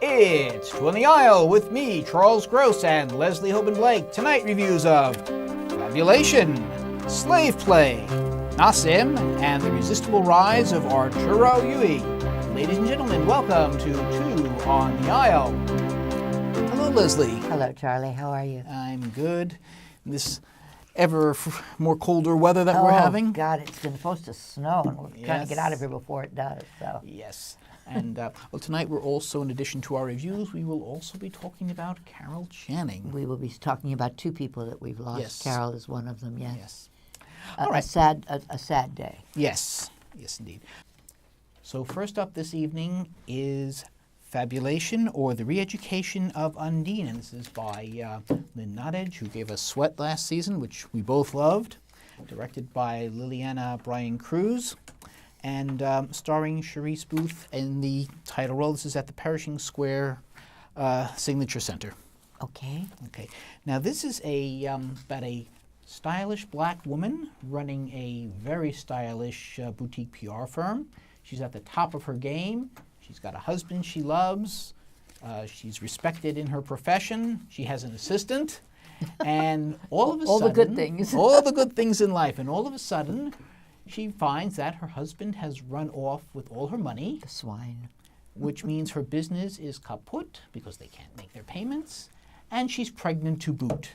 It's Two on the Aisle with me, Charles Gross, and Leslie Hoban Blake. Tonight, reviews of Fabulation, Slave Play, Nassim, and the Resistible Rise of Arturo. Ladies and gentlemen, welcome to Two on the Aisle. Hello, Leslie. Hello, Charlie. How are you? I'm good. This ever more colder weather that we're having. Oh, God, it's been supposed to snow, and we're trying to get out of here before it does. So. Yes. And well, tonight we're also, in addition to our reviews, we will also be talking about Carol Channing. We will be talking about two people that we've lost. Yes. Carol is one of them, yes. Yes. All right. A sad day. Yes. Yes, indeed. So first up this evening is Fabulation, or The Re-Education of Undine. And this is by Lynn Nottage, who gave us Sweat last season, which we both loved. Directed by Liliana Bryan Cruz. And starring Charisse Booth in the title role. This is at the Pershing Square Signature Center. Okay. Okay. Now this is about a stylish black woman running a very stylish boutique PR firm. She's at the top of her game. She's got a husband she loves. She's respected in her profession. She has an assistant. And all of a sudden... all the good things. all the good things in life. And all of a sudden... she finds that her husband has run off with all her money. The swine. Which means her business is kaput because they can't make their payments. And she's pregnant to boot.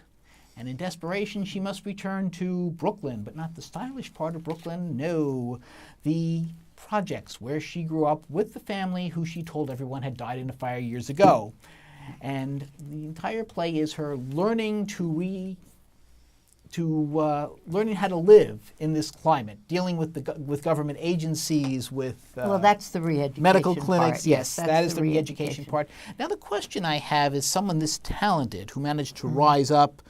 And in desperation, she must return to Brooklyn, but not the stylish part of Brooklyn. No, the projects where she grew up with the family who she told everyone had died in a fire years ago. And the entire play is her learning learning how to live in this climate, dealing with government agencies, with well, that's the re-education medical clinics. Part. Yes, That's that is the re-education part. Now, the question I have is someone this talented who managed to rise up,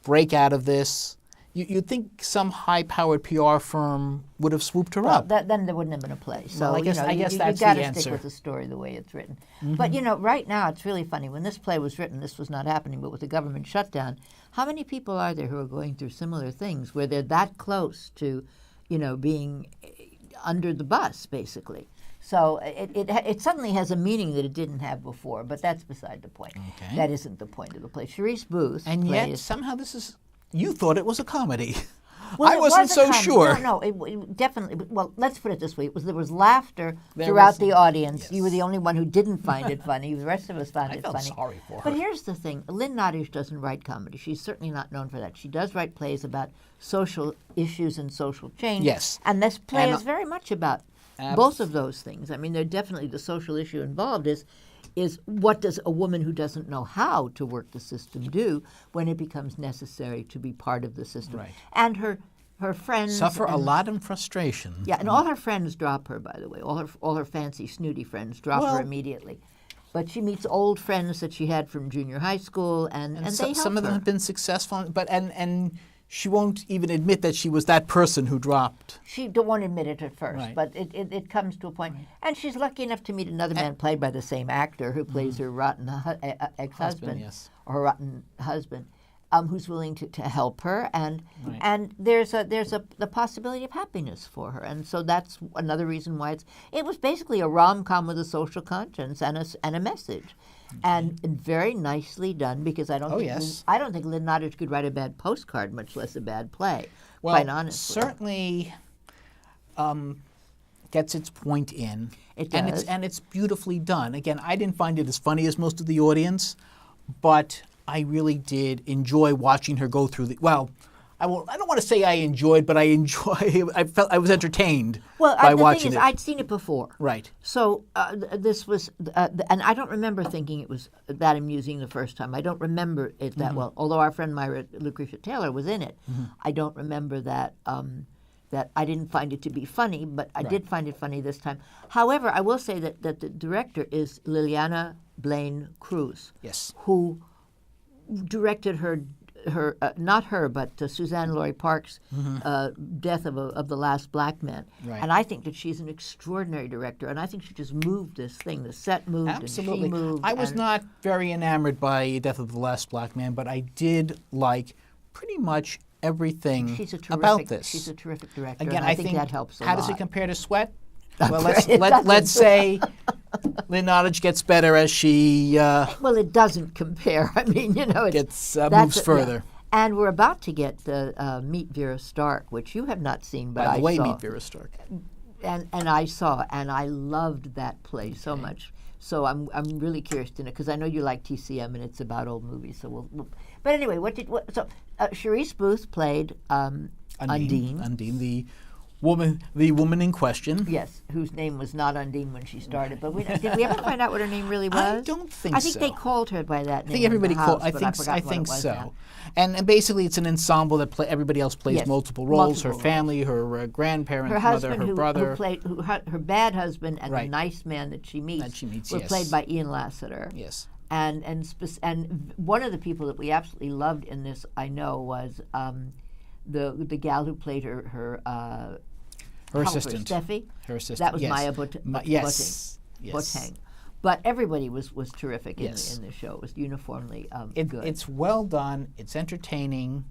break out of this. You'd think some high-powered PR firm would have swooped her up. Then there wouldn't have been a play. So well, I guess that's you the got to answer. stick with the story the way it's written. But right now it's really funny. When this play was written, this was not happening. But with the government shutdown, how many people are there who are going through similar things where they're that close to, being under the bus, basically? So it suddenly has a meaning that it didn't have before. But that's beside the point. Okay. That isn't the point of the play. Charisse Booth, And yet somehow this is. You thought it was a comedy. Well, I wasn't so sure. No, it definitely. Well, let's put it this way: there was laughter There throughout was- the audience. yes. You were the only one who didn't find it funny. The rest of us found I it felt funny. sorry for her. But here's the thing: Lynn Nottage doesn't write comedy. She's certainly not known for that. She does write plays about social issues and social change. Yes. And this play And, is very much about both of those things. I mean, they're definitely the social issue involved is what does a woman who doesn't know how to work the system do when it becomes necessary to be part of the system? Right. And her friends Suffer a and- lot in frustration. Yeah, and all her friends drop her, by the way. All her fancy, snooty friends drop her immediately. But she meets old friends that she had from junior high school, and they help some of them her. have been successful, but and she won't even admit that she was that person who dropped. She won't admit it at first, Right. but it comes to a point. And she's lucky enough to meet another man played by the same actor who plays her rotten ex-husband, yes. or her rotten husband, who's willing to help her. And Right. and there's the possibility of happiness for her. And so that's another reason why it was basically a rom-com with a social conscience and a message. And very nicely done, because I don't think Lynn Nottage could write a bad postcard, much less a bad play. Well, quite honestly, certainly gets its point in. It does. And it's beautifully done. Again, I didn't find it as funny as most of the audience, but I really did enjoy watching her go through I don't want to say I enjoyed, but I felt I was entertained by the watching thing is, it. I'd seen it before. Right. So this was, and I don't remember thinking it was that amusing the first time. I don't remember it that well. Although our friend Myra Lucretia Taylor was in it, I don't remember that. That I didn't find it to be funny, but I did find it funny this time. However, I will say that the director is Liliana Blaine Cruz. Yes. Who directed her not her, but Suzanne Laurie Parks' death of the last black man. Right. And I think that she's an extraordinary director, and I think she just moved this thing. The set moved, Absolutely. and she moved. I was not very enamored by Death of the Last Black Man, but I did like pretty much everything She's a terrific, about this. She's a terrific director. Again, and I think that helps a how lot. does it compare to Sweat? Well, let's say Lynn Nottage gets better as she Well, it doesn't compare. I mean, gets moves further. And we're about to get the Meet Vera Stark, which you have not seen, but By I the way, saw. Meet Vera Stark. And I saw, and I loved that play so much. So I'm really curious to know, because I know you like TCM and it's about old movies. So but anyway, Charisse Booth played Undine. Undine, the woman in question. Yes, whose name was not Undine when she started. But did we ever find out what her name really was? I don't think so. I think they called her by that name. I think everybody called. I think so. Now. And basically, it's an ensemble that everybody else plays multiple roles. Her family, her grandparents, her husband, mother, her brother. Her bad husband, and the nice man that she meets were played by Ian Lasseter. Yes. And one of the people that we absolutely loved in this, I know, was the gal who played her assistant, Steffi. Her assistant. That was yes. Maya Yes. Boteng. But everybody was terrific in the show. It was uniformly good. It's well done. It's entertaining.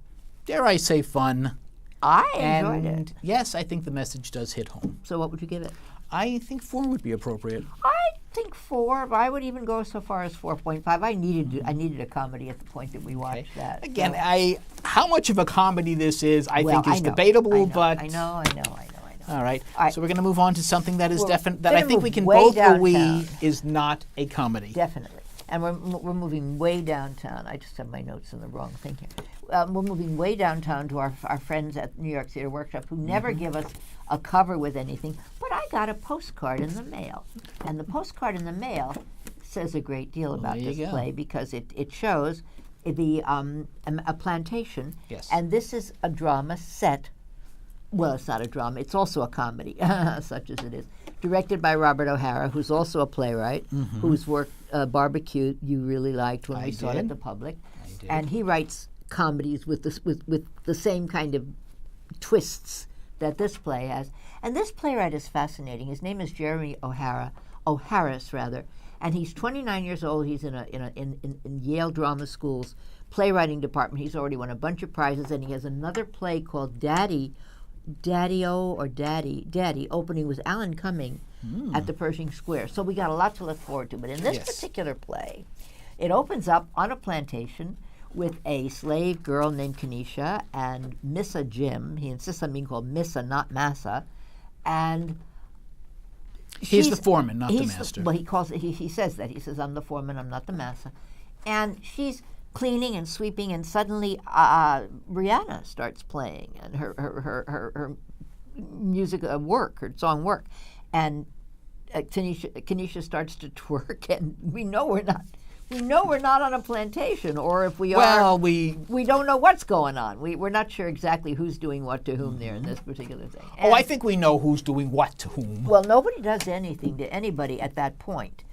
Dare I say fun. I enjoyed it. Yes, I think the message does hit home. So what would you give it? I think 4 would be appropriate. I think 4. But I would even go so far as 4.5. I needed a comedy at the point that we watched that. Again, how much of a comedy this is, I think is debatable. But I know. All right. So we're going to move on to something that is that I think we can both agree is not a comedy. Definitely. And we're moving way downtown. I just have my notes in the wrong thing here. We're moving way downtown to our friends at New York Theater Workshop who never give us a cover with anything. But I got a postcard in the mail. And the postcard in the mail says a great deal about this play because it shows a plantation. Yes. And this is a drama set. Well, it's not a drama. It's also a comedy, such as it is. Directed by Robert O'Hara, who's also a playwright, whose work, Barbecue, you really liked when we saw it at the Public. I did. And he writes comedies with the same kind of twists that this play has. And this playwright is fascinating. His name is Jeremy O'Harris, and he's 29 years old. He's in Yale Drama School's playwriting department. He's already won a bunch of prizes, and he has another play called Daddy, opening with Alan Cumming at the Pershing Square. So we got a lot to look forward to. But in this particular play, it opens up on a plantation with a slave girl named Kenesha and Missa Jim. He insists on being called Missa, not Massa. And he's the foreman, not the master. He says that. He says, I'm the foreman, I'm not the Massa. And she's cleaning and sweeping, and suddenly Rihanna starts playing, and her music her song work, and Kenesha starts to twerk, and we know we're not on a plantation, or if we are, we don't know what's going on. We're not sure exactly who's doing what to whom there in this particular thing. And I think we know who's doing what to whom. Well, nobody does anything to anybody at that point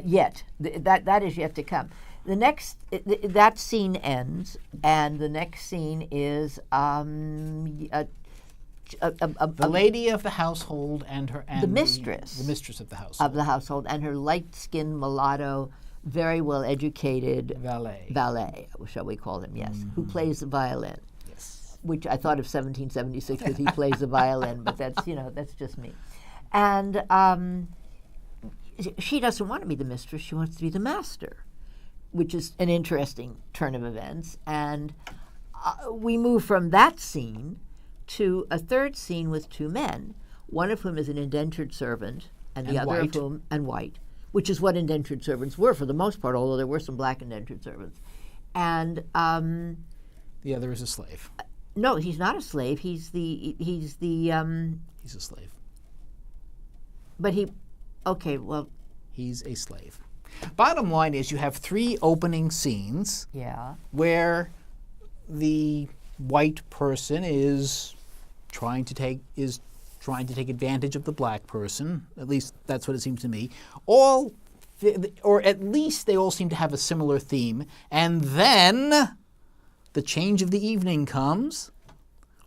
yet. That is yet to come. The next, that scene ends, and the next scene is the lady of the household and the mistress, the mistress of the household, and her light-skinned mulatto, very well educated valet, shall we call him? Yes, who plays the violin. Yes, which I thought of 1776 because he plays the violin, but that's just me. And she doesn't want to be the mistress; she wants to be the master, which is an interesting turn of events. And we move from that scene to a third scene with 2 men, one of whom is an indentured servant, and the other of whom, and white, which is what indentured servants were for the most part, although there were some black indentured servants. And the other is a slave. No, he's not a slave. He's a slave. But he's a slave. Bottom line is you have 3 opening scenes where the white person is trying to take advantage of the black person. At least that's what it seems to me. Or at least they all seem to have a similar theme. And then the change of the evening comes,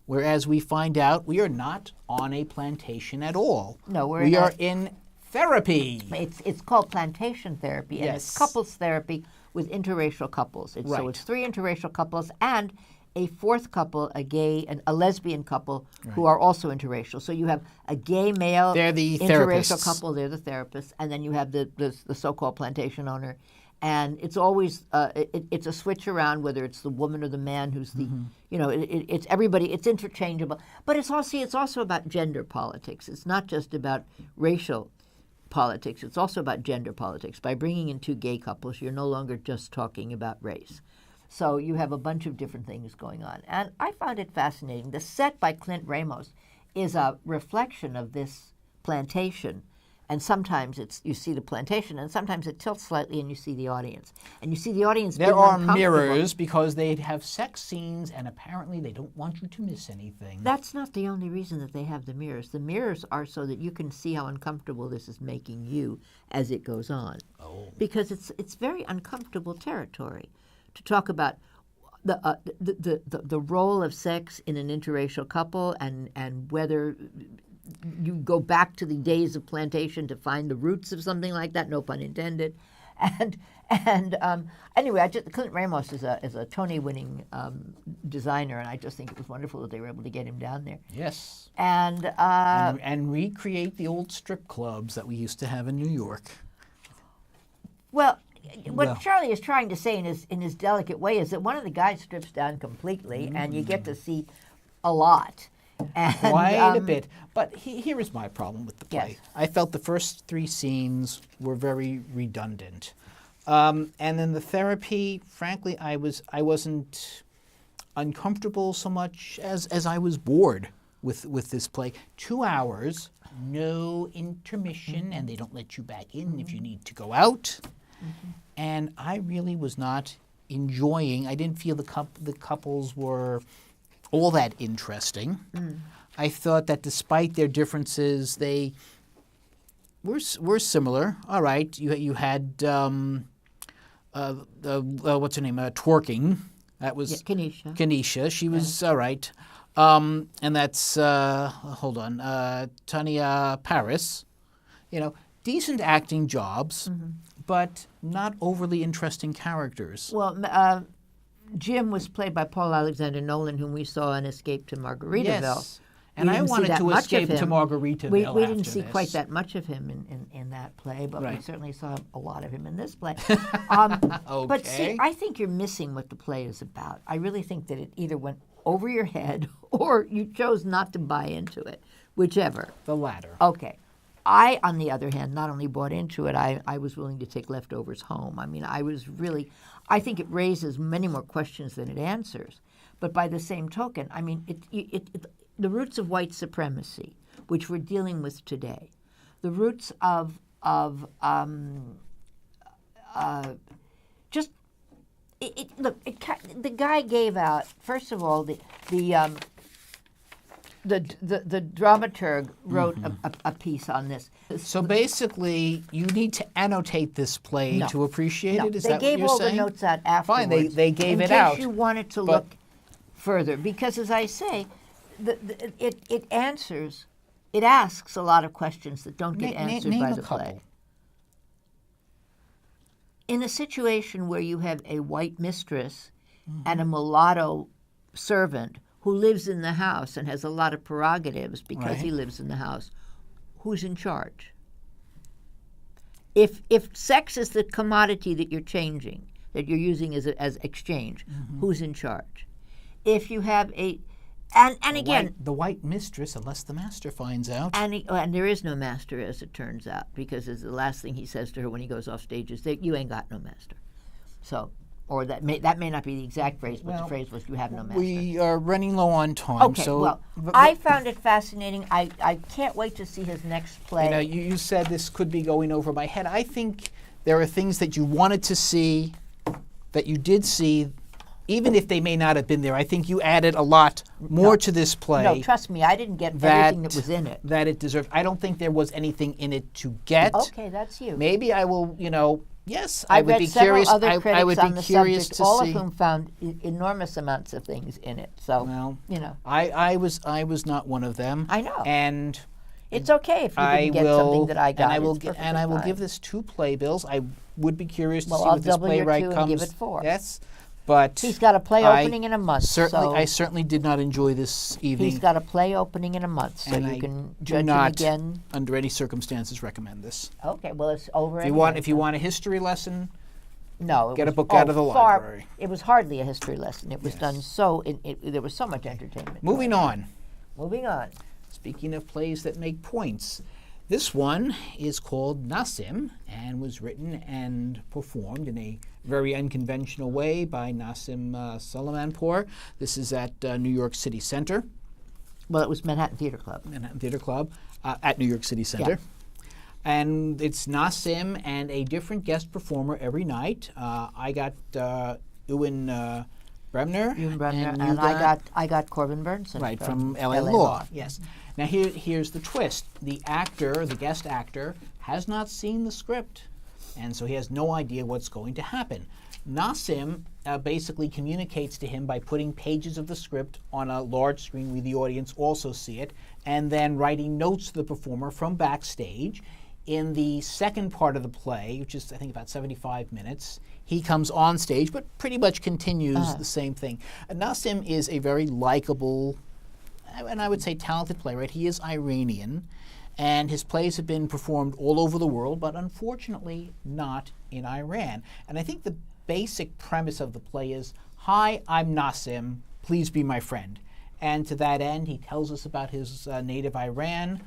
whereas we find out we are not on a plantation at all. No, we are in therapy. It's called plantation therapy, and it's couples therapy with interracial couples. So it's 3 interracial couples, and a fourth couple, a gay and a lesbian couple who Right. are also interracial. So you have a gay male They're the interracial therapists. couple, they're the therapists, and then you have the so-called plantation owner. And it's always it's a switch around, whether it's the woman or the man who's the it's everybody. It's interchangeable, but it's also about gender politics. It's not just about racial politics. It's also about gender politics. By bringing in two gay couples, you're no longer just talking about race. So you have a bunch of different things going on, and I found it fascinating. The set by Clint Ramos is a reflection of this plantation. And sometimes you see the plantation, and sometimes it tilts slightly, and you see the audience. And you see the audience There being are uncomfortable. mirrors because they have sex scenes, and apparently they don't want you to miss anything. That's not the only reason that they have the mirrors. The mirrors are so that you can see how uncomfortable this is making you as it goes on. Oh. Because it's very uncomfortable territory to talk about the role of sex in an interracial couple and whether you go back to the days of plantation to find the roots of something like that, no pun intended. And anyway, Clint Ramos is a Tony-winning designer, and I just think it was wonderful that they were able to get him down there. Yes. And And recreate the old strip clubs that we used to have in New York. well, what Well. Charlie is trying to say in his delicate way is that one of the guys strips down completely, and you get to see a lot. And, Quite a bit. But here is my problem with the play. Yes. I felt the first three scenes were very redundant. And then the therapy, frankly, I wasn't uncomfortable so much as I was bored with this play. 2 hours, no intermission, and they don't let you back in if you need to go out. And I really was not enjoying. I didn't feel the couples were all that interesting. I thought that despite their differences, they were similar. All right, you had what's her name? Twerking. That was Kenesha. Kenesha. She was all right. And that's hold on, Tanya Paris. Decent acting jobs, but not overly interesting characters. Well, Jim was played by Paul Alexander Nolan, whom we saw in Escape to Margaritaville. Yes. We And I didn't see wanted that to much of escape to him. Margaritaville. We didn't after see this. quite that much of him in that play, but we Right. certainly saw a lot of him in this play. Okay. But see, I think you're missing what the play is about. I really think that it either went over your head or you chose not to buy into it, whichever. The latter. Okay. I, on the other hand, not only bought into it, I was willing to take leftovers home. I mean, I think it raises many more questions than it answers. But by the same token, I mean, the roots of white supremacy, which we're dealing with today, the roots of just look. The guy gave out, first of all, the dramaturg wrote a piece on this. So basically, you need to annotate this play No. to appreciate No, it? Is they that gave what you're all saying? the notes out afterwards. Fine, they gave it in out. case you wanted to but- look further, because as I say, it answers, it asks a lot of questions that don't get answered name by a the couple. play. In a situation where you have a white mistress and a mulatto servant who lives in the house and has a lot of prerogatives because he Right. lives in the house, who's in charge? If sex is the commodity that you're changing, that you're using as exchange, who's in charge? If you have and again, the white mistress, unless the master finds out. and there is no master, as it turns out, because it's the last thing he says to her when he goes off stage is that you ain't got no master. So, or that may not be the exact phrase, but the Well, phrase was you have no master. We are running low on time. Okay, so well, but- I found it fascinating. I can't wait to see his next play. you said this could be going over my head. I think there are things that you wanted to see that you did see, even if they may not have been there. I think you added a lot more to this play. No, trust me, I didn't get everything that was in it. That it deserved. I don't think there was anything in it to get. Okay, that's you. Maybe I will, yes, I would read be several curious. other I critics would on be the curious subject, to all see. of whom found enormous amounts of things in it. So, Well, I I was not one of them. I know. And it's okay if you I didn't get will, something that I got. and I will, It's and I will perfectly give fine. this 2 playbills. I would be curious to Well, see I'll what this double your playwright 2 and comes. give it 4. Yes, But He's got a play opening in a month. I certainly did not enjoy this evening. He's got a play opening in a month, so and you I can do judge him not, again. under any circumstances, recommend this. Okay, well, it's over. If you want a history lesson, no, get a book out of the library. It was hardly a history lesson. It was done so. There was so much entertainment. Moving on. Speaking of plays that make points, this one is called Nassim and was written and performed in a very unconventional way by Nassim Sulaimanpour. This is at New York City Center. Well, it was Manhattan Theater Club. At New York City Center. Yeah. And it's Nassim and a different guest performer every night. I got Ewan Bremner. And I got Corbin Burnson. Right, from LA Law. Yes. Now here's the twist. The guest actor, has not seen the script, and so he has no idea what's going to happen. Nassim basically communicates to him by putting pages of the script on a large screen where the audience also see it, and then writing notes to the performer from backstage. In the second part of the play, which is I think about 75 minutes, he comes on stage, but pretty much continues the same thing. Nassim is a very likable, and I would say talented playwright. He is Iranian, and his plays have been performed all over the world, but unfortunately not in Iran. And I think the basic premise of the play is, hi, I'm Nassim, please be my friend. And to that end, he tells us about his native Iran.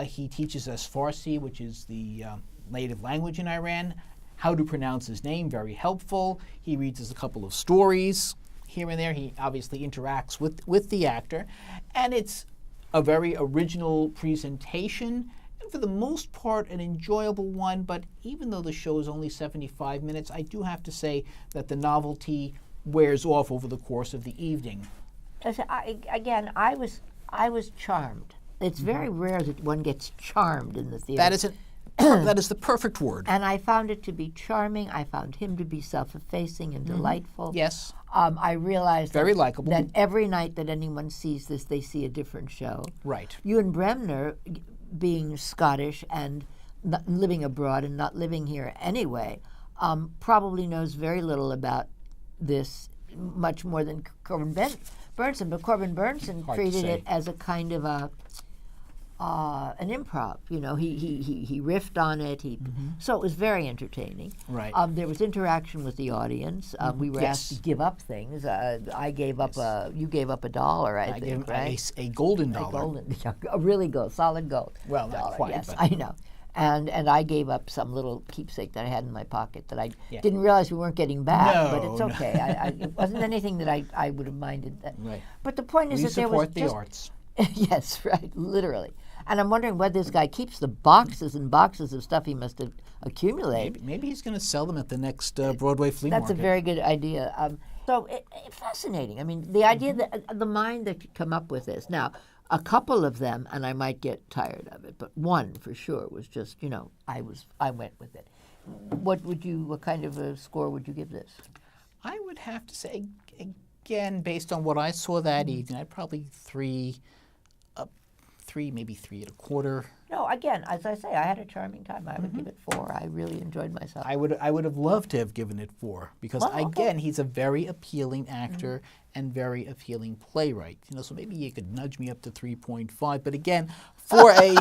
He teaches us Farsi, which is the native language in Iran, how to pronounce his name, very helpful. He reads us a couple of stories here and there. He obviously interacts with the actor. And it's a very original presentation, and for the most part, an enjoyable one. But even though the show is only 75 minutes, I do have to say that the novelty wears off over the course of the evening. I was charmed. It's very rare that one gets charmed in the theater. That is the perfect word. And I found it to be charming. I found him to be self-effacing and delightful. Yes. I realized very likable. That every night that anyone sees this, they see a different show. Right. Ewan Bremner, being Scottish and living abroad and not living here anyway, probably knows very little about this, much more than Corbin Burnson. But Corbin Burnson treated it as a kind of an improv. You know, he riffed on it. So it was very entertaining. Right. There was interaction with the audience. We were asked to give up things. I gave up you gave up $1, I think, right? A golden dollar. A really solid gold. Well, not dollar, quite. Yes, but. I know. And I gave up some little keepsake that I had in my pocket that I didn't realize we weren't getting back. But it's okay. It wasn't anything that I would have minded. Right. But the point is that there was support the arts. Yes, right, literally. And I'm wondering whether this guy keeps the boxes and boxes of stuff he must have accumulated. Maybe he's going to sell them at the next Broadway flea market. That's a very good idea. So fascinating. I mean, the idea that the mind that could come up with this. Now, a couple of them, and I might get tired of it, but one for sure was just, I went with it. What kind of a score would you give this? I would have to say, again, based on what I saw that evening, I'd probably maybe 3 1/4. No, again, as I say, I had a charming time. I would give it 4. I really enjoyed myself. I would have loved to have given it 4 because again, he's a very appealing actor and very appealing playwright. So maybe you could nudge me up to 3.5. But again, for a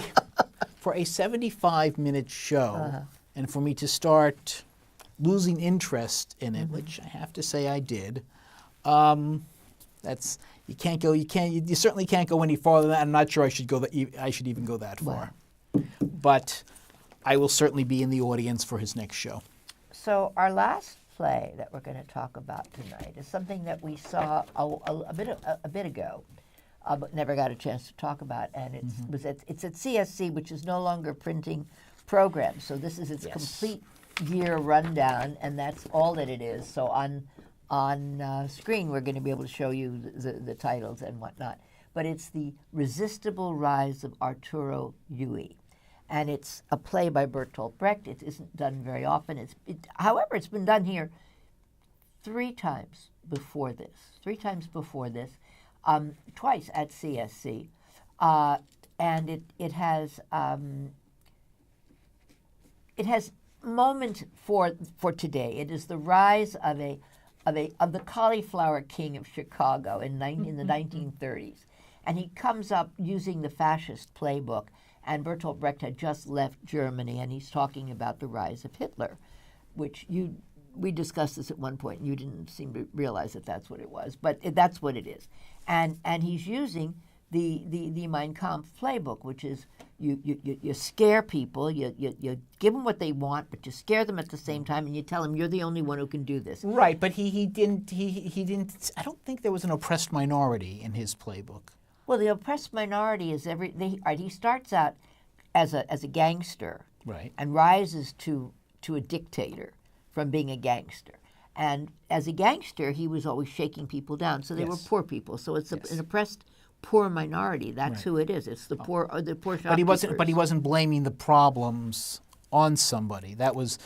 75-minute show, and for me to start losing interest in it, which I have to say I did. You certainly can't go any farther than that. I'm not sure I should even go that far. But I will certainly be in the audience for his next show. So our last play that we're going to talk about tonight is something that we saw a bit ago, but never got a chance to talk about, and it's at CSC, which is no longer printing programs. So this is its complete year rundown, and that's all that it is. So on screen, we're going to be able to show you the titles and whatnot. But it's The Resistible Rise of Arturo Ui. And it's a play by Bertolt Brecht. It isn't done very often. However, it's been done here 3 times before this. 3 times before this, twice at CSC. And it has moment for today. It is the rise of of the cauliflower king of Chicago in the 1930s, and he comes up using the fascist playbook. And Bertolt Brecht had just left Germany, and he's talking about the rise of Hitler, which we discussed this at one point, and you didn't seem to realize that that's what it was, but that's what it is. And he's using the Mein Kampf playbook, which is you scare people, you give them what they want, but you scare them at the same time, and you tell them you're the only one who can do this. Right, but he didn't. I don't think there was an oppressed minority in his playbook. Well, the oppressed minority is he starts out as a gangster, Right. and rises to a dictator from being a gangster. And as a gangster, he was always shaking people down. So they were poor people. So it's an oppressed poor minority. That's who it is. It's the poor shopkeepers. But he wasn't blaming the problems on somebody. That was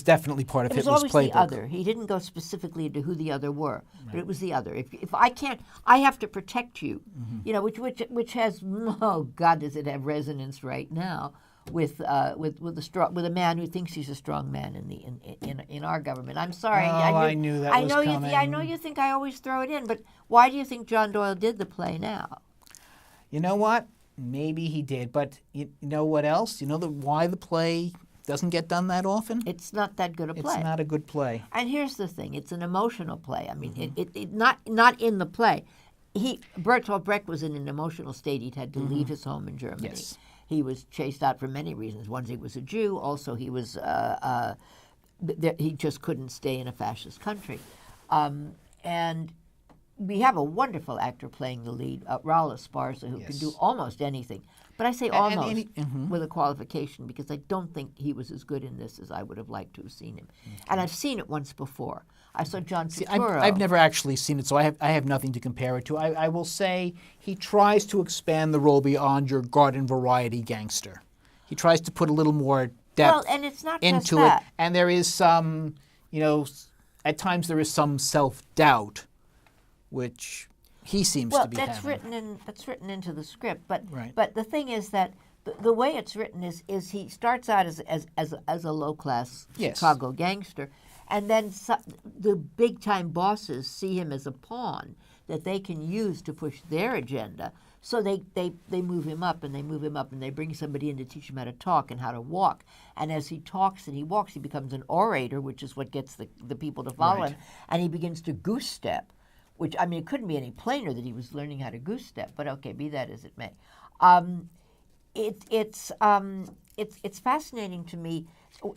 definitely part of It was Hitler's always playbook. the other. He didn't go specifically into who the other were, but it was the other. If I can't, I have to protect you. You know, which has, oh God, does it have resonance right now with a man who thinks he's a strong man in our government. I'm sorry. I knew that was coming. I know you think I always throw it in, but why do you think John Doyle did the play now? You know what? Maybe he did, but you know what else? You know why the play doesn't get done that often? It's not that good a play. It's not a good play. And here's the thing: it's an emotional play. I mean, it not in the play. Bertolt Brecht was in an emotional state. He'd had to leave his home in Germany. Yes. He was chased out for many reasons. One, he was a Jew. Also, he was he just couldn't stay in a fascist country. And we have a wonderful actor playing the lead, Raul Esparza, who can do almost anything. But I say almost with a qualification, because I don't think he was as good in this as I would have liked to have seen him. And I've seen it once before. I saw John Turturro. I've never actually seen it, so I have nothing to compare it to. I will say he tries to expand the role beyond your garden variety gangster. He tries to put a little more depth and it's not into just that. it. And there is some, at times there is some self-doubt, which he seems to be having. That's written into the script. But Right. but the thing is that the way it's written is he starts out as a low class Yes. Chicago gangster, and then the big time bosses see him as a pawn that they can use to push their agenda. So they move him up and they move him up and they bring somebody in to teach him how to talk and how to walk. And as he talks and he walks, he becomes an orator, which is what gets the people to follow him. And he begins to goose step, which, I mean, it couldn't be any plainer that he was learning how to goose step. But okay, be that as it may. It's fascinating to me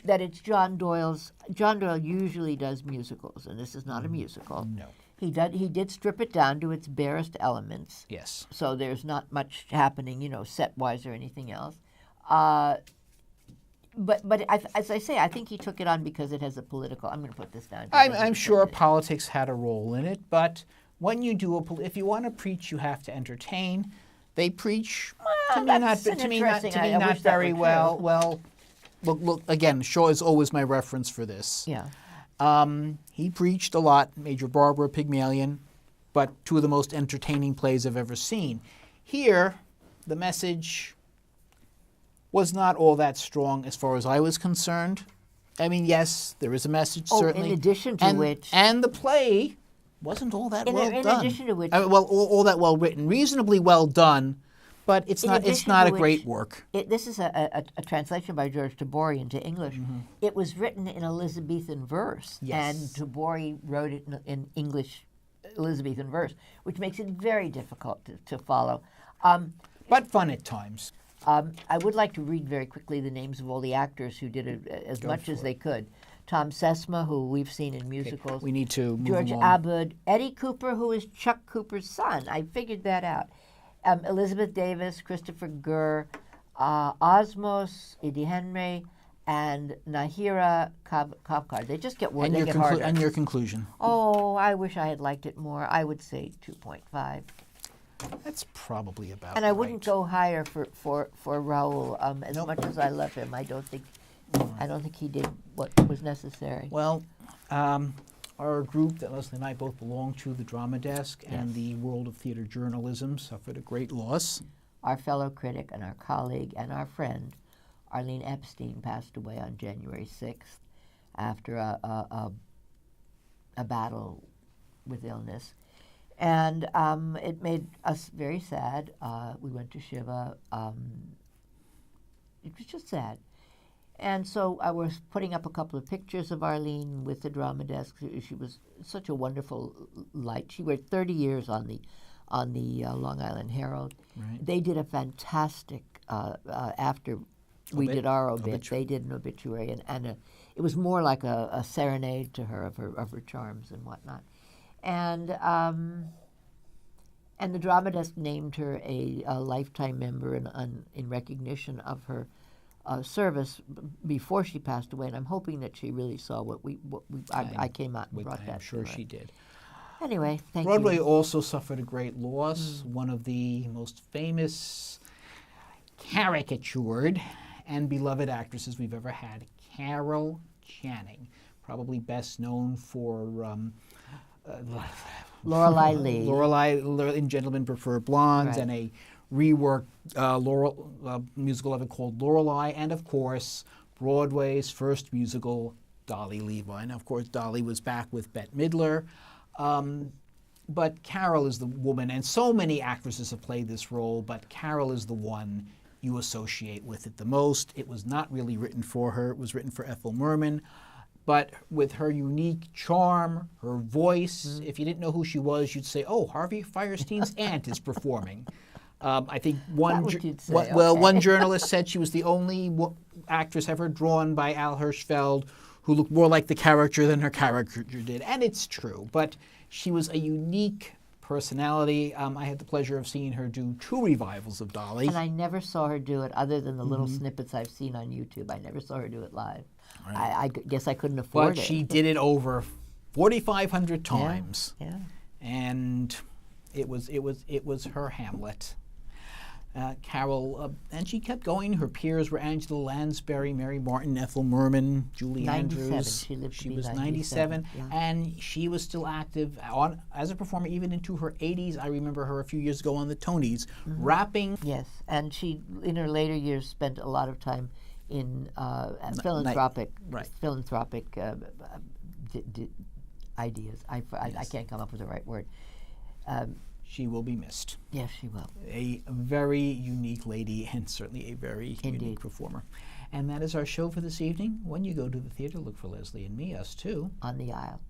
that it's John Doyle's. John Doyle usually does musicals, and this is not a musical. No. He did strip it down to its barest elements. Yes. So there's not much happening, set-wise or anything else. But as I say, I think he took it on because it has a political. I'm going to put this down. I'm sure politics had a role in it, but when you do if you want to preach, you have to entertain. They preach to me not very well. Well, look again. Shaw is always my reference for this. Yeah. He preached a lot, Major Barbara, Pygmalion, but two of the most entertaining plays I've ever seen. Here, the message was not all that strong as far as I was concerned. I mean, yes, there is a message, certainly. In addition to which... And the play wasn't all that well done. In addition to which... all that well written. Reasonably well done, but it's not a great work. This is a translation by George Tabori into English. Mm-hmm. It was written in Elizabethan verse, Yes. and Tabori wrote it in English Elizabethan verse, which makes it very difficult to follow. But fun at times. I would like to read very quickly the names of all the actors who did it as much as they could. Tom Sesma, who we've seen in musicals. We need to move George along. Abboud. Eddie Cooper, who is Chuck Cooper's son. I figured that out. Elizabeth Davis, Christopher Gurr, Osmos, Eddie Henry, and Nahira Kavkar. They just get worse. They get harder. And your conclusion. Oh, I wish I had liked it more. I would say 2.5. That's probably about And I wouldn't right. go higher for Raul. As much as I love him, I don't think he did what was necessary. Well, our group that Leslie and I both belong to, the Drama Desk and the World of Theater Journalism, suffered a great loss. Our fellow critic and our colleague and our friend, Arlene Epstein, passed away on January 6th after a a battle with illness. And it made us very sad. We went to Shiva. It was just sad. And so I was putting up a couple of pictures of Arlene with the drama desk. She was such a wonderful light. She worked 30 years on the Long Island Herald. Right. They did a fantastic, after we did our obit, they did an obituary, and it was more like a serenade to her of her charms and whatnot. And the drama desk named her a lifetime member in recognition of her service before she passed away, and I'm hoping that she really saw what I came out and brought that. I'm sure to her. she did. Anyway, thank Broadway you. also suffered a great loss. One of the most famous, caricatured, and beloved actresses we've ever had, Carol Channing, probably best known for Lorelei Lee. Lorelei in Gentlemen Prefer Blondes, Right. and a reworked musical of it called Lorelei, and of course Broadway's first musical, Dolly Levi. And of course Dolly was back with Bette Midler, but Carol is the woman, and so many actresses have played this role, but Carol is the one you associate with it the most. It was not really written for her, it was written for Ethel Merman. But with her unique charm, her voice, if you didn't know who she was, you'd say, oh, Harvey Fierstein's aunt is performing. I think one journalist said she was the only actress ever drawn by Al Hirschfeld who looked more like the character than her character did. And it's true, but she was a unique personality. I had the pleasure of seeing her do 2 revivals of Dolly. And I never saw her do it other than the little snippets I've seen on YouTube. I never saw her do it live. Right. I guess I couldn't afford it. But she did it over 4,500 times. Yeah. And it was her Hamlet. Carol, and she kept going. Her peers were Angela Lansbury, Mary Martin, Ethel Merman, Julie 97. Andrews. She lived to be was 97, yeah. And she was still active as a performer even into her 80s. I remember her a few years ago on the Tonys, rapping. Yes, and she, in her later years, spent a lot of time in philanthropic ideas. I can't come up with the right word. She will be missed. Yes, she will. A very unique lady, and certainly a very unique performer. And that is our show for this evening. When you go to the theater, look for Leslie and me, us too. On the aisle.